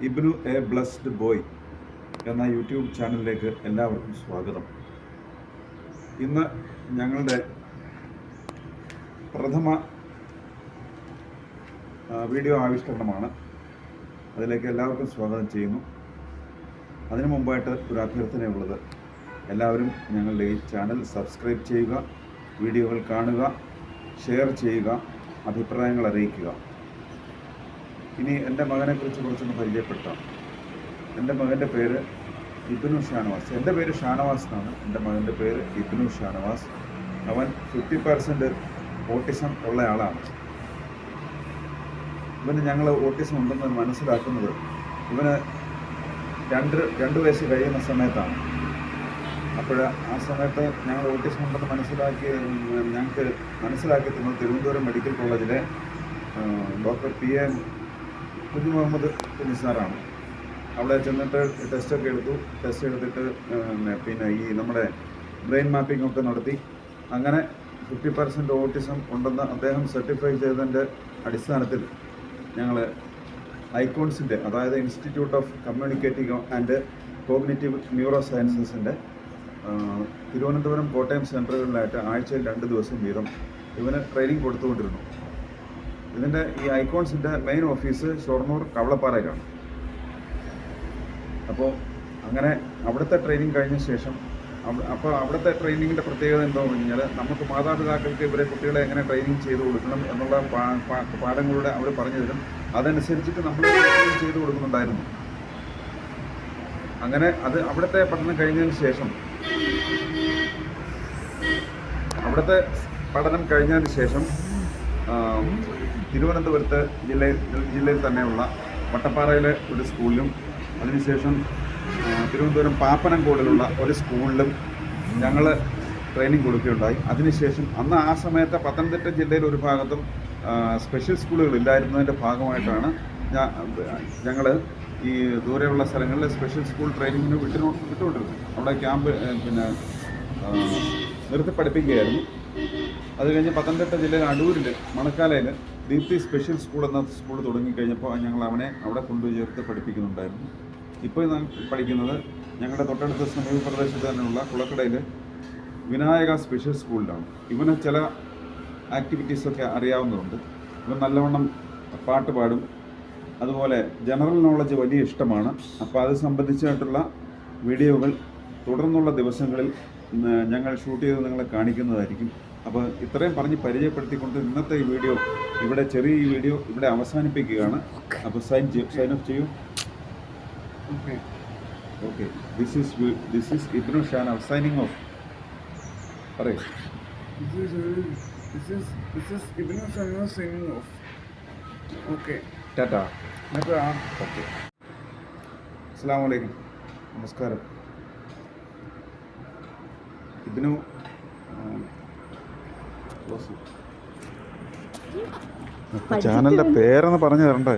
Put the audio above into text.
Ibnu A blessed boy എന്ന YouTube ചാനലിലേക്ക് എല്ലാവർക്കും സ്വാഗതം. ഇന്ന് ഞങ്ങളുടെ പ്രഥമ വീഡിയോ ആവിഷ്കരണമാണ്. അതിലേക്ക് എല്ലാവർക്കും സ്വാഗതം ചെയ്യുന്നു. അതിനു മുമ്പായിട്ട് ഒരു അഭ്യർത്ഥനയുള്ളത്, എല്ലാവരും ഞങ്ങളുടെ ഈ ചാനൽ സബ്സ്ക്രൈബ് ചെയ്യുക, വീഡിയോകൾ കാണുക, ഷെയർ ചെയ്യുക, അഭിപ്രായങ്ങൾ അറിയിക്കുക. ഇനി എൻ്റെ മകനെക്കുറിച്ച് കുറച്ചൊന്ന് പരിചയപ്പെടുത്താം. എൻ്റെ മകൻ്റെ പേര് ഇബ്നു ഷാനവാസ്. എൻ്റെ പേര് ഷാനവാസ് എന്നാണ്. എൻ്റെ മകൻ്റെ പേര് ഇബ്നു ഷാനവാസ്. അവൻ 50% ഓട്ടിസം ഉള്ള ആളാണ്. ഇവന് ഞങ്ങൾ ഓട്ടിസം ഉണ്ടെന്ന് മനസ്സിലാക്കുന്നത് ഇവന് രണ്ട് വയസ്സ് കഴിയുന്ന സമയത്താണ്. അപ്പോൾ ആ സമയത്ത് ഞങ്ങൾ ഓട്ടിസം ഉണ്ടെന്ന് ഞങ്ങൾക്ക് മനസ്സിലാക്കി തന്നത് തിരുവനന്തപുരം മെഡിക്കൽ കോളേജിലെ ഡോക്ടർ PA കുഞ്ഞു മുഹമ്മദ് കുഞ്ഞിസാറാണ്. അവിടെ ചെന്നിട്ട് ടെസ്റ്റ് എടുത്തിട്ട് പിന്നെ ഈ നമ്മുടെ ബ്രെയിൻ മാപ്പിംഗ് ഒക്കെ നടത്തി. അങ്ങനെ 50% ഓട്ടിസം ഉണ്ടെന്ന് അദ്ദേഹം സർട്ടിഫൈ ചെയ്തതിൻ്റെ അടിസ്ഥാനത്തിൽ ഞങ്ങൾ ഐക്കോൺസിൻ്റെ, അതായത് institute of communicative and cognitive neuro സയൻസസിൻ്റെ തിരുവനന്തപുരം, കോട്ടയം സെൻറ്ററുകളിലായിട്ട് ആഴ്ചയിൽ 2 ദിവസം വീതം ഇവന് ട്രെയിനിങ് കൊടുത്തുകൊണ്ടിരുന്നു. ഇതിൻ്റെ ഈ ഐക്കോൺസിൻ്റെ മെയിൻ ഓഫീസ് ഷൊർണൂർ കവളപ്പാറയിലാണ്. അപ്പോൾ അങ്ങനെ അവിടുത്തെ ട്രെയിനിങ് കഴിഞ്ഞ ശേഷം അവിടുത്തെ ട്രെയിനിങ്ങിൻ്റെ പ്രത്യേകത എന്താണെന്ന് കഴിഞ്ഞാൽ, നമുക്ക് മാതാപിതാക്കൾക്ക് ഇവരെ കുട്ടികളെ എങ്ങനെ ട്രെയിനിങ് ചെയ്ത് കൊടുക്കണം എന്നുള്ള പാഠങ്ങളുടെ അവർ പറഞ്ഞു തരും. അതനുസരിച്ചിട്ട് നമ്മൾ ചെയ്ത് കൊടുക്കുന്നുണ്ടായിരുന്നു. അങ്ങനെ അവിടുത്തെ പഠനം കഴിഞ്ഞതിന് ശേഷം തിരുവനന്തപുരത്ത് ജില്ലയിൽ തന്നെയുള്ള വട്ടപ്പാറയിലെ ഒരു സ്കൂളിലും, അതിനുശേഷം തിരുവനന്തപുരം പാപ്പനംകോടിലുള്ള ഒരു സ്കൂളിലും ഞങ്ങൾ ട്രെയിനിങ് കൊടുക്കുകയുണ്ടായി. അതിനുശേഷം ആ സമയത്ത് പത്തനംതിട്ട ജില്ലയിൽ ഒരു ഭാഗത്തും സ്പെഷ്യൽ സ്കൂളുകളില്ലായിരുന്നതിൻ്റെ ഭാഗമായിട്ടാണ് ഞങ്ങൾ ഈ ദൂരെയുള്ള സ്ഥലങ്ങളിൽ സ്പെഷ്യൽ സ്കൂൾ ട്രെയിനിങ്ങിന് വിട്ടുകൊണ്ടിരുന്നത്. അവിടെ ക്യാമ്പ് നിർത്തി പഠിപ്പിക്കുകയായിരുന്നു. അത് കഴിഞ്ഞ് പത്തനംതിട്ട ജില്ലയിൽ അടൂരിൽ മണക്കാലയിൽ ദീപ്തി സ്പെഷ്യൽ സ്കൂൾ എന്ന സ്കൂൾ തുടങ്ങിക്കഴിഞ്ഞപ്പോൾ ഞങ്ങൾ അവനെ അവിടെ കൊണ്ടുപോയി ചേർത്ത് പഠിപ്പിക്കുന്നുണ്ടായിരുന്നു. ഇപ്പോൾ ഞാൻ പഠിക്കുന്നത് ഞങ്ങളുടെ തൊട്ടടുത്ത സമീപ പ്രദേശത്ത് തന്നെയുള്ള കുളക്കടയിൽ വിനായക സ്പെഷ്യൽ സ്കൂളിലാണ്. ഇവന് ചില ആക്ടിവിറ്റീസൊക്കെ അറിയാവുന്നതുണ്ട്. ഇവൻ നല്ലവണ്ണം പാട്ട് പാടും. അതുപോലെ ജനറൽ നോളജ് വലിയ ഇഷ്ടമാണ്. അപ്പോൾ അത് സംബന്ധിച്ചായിട്ടുള്ള വീഡിയോകൾ തുടർന്നുള്ള ദിവസങ്ങളിൽ ഞങ്ങൾ ഷൂട്ട് ചെയ്ത് നിങ്ങളെ കാണിക്കുന്നതായിരിക്കും. അപ്പോൾ ഇത്രയും പറഞ്ഞ് പരിചയപ്പെടുത്തിക്കൊണ്ട് ഇന്നത്തെ ഈ വീഡിയോ ചെറിയ വീഡിയോ ഇവിടെ അവസാനിപ്പിക്കുകയാണ്. അപ്പോൾ സൈൻ ഓഫ് ചെയ്യൂ. Okay, this is Ibnu Shanavas signing off. പറയൂ. This is Ibnu Shanwas signing off. Okay. Tata. Tata. Okay. അസ്സലാമു അലൈക്കും. നമസ്കാരം. ഇബ്നു ചാനലിൻ്റെ പേരെന്ന് പറഞ്ഞു തരണ്ടേ?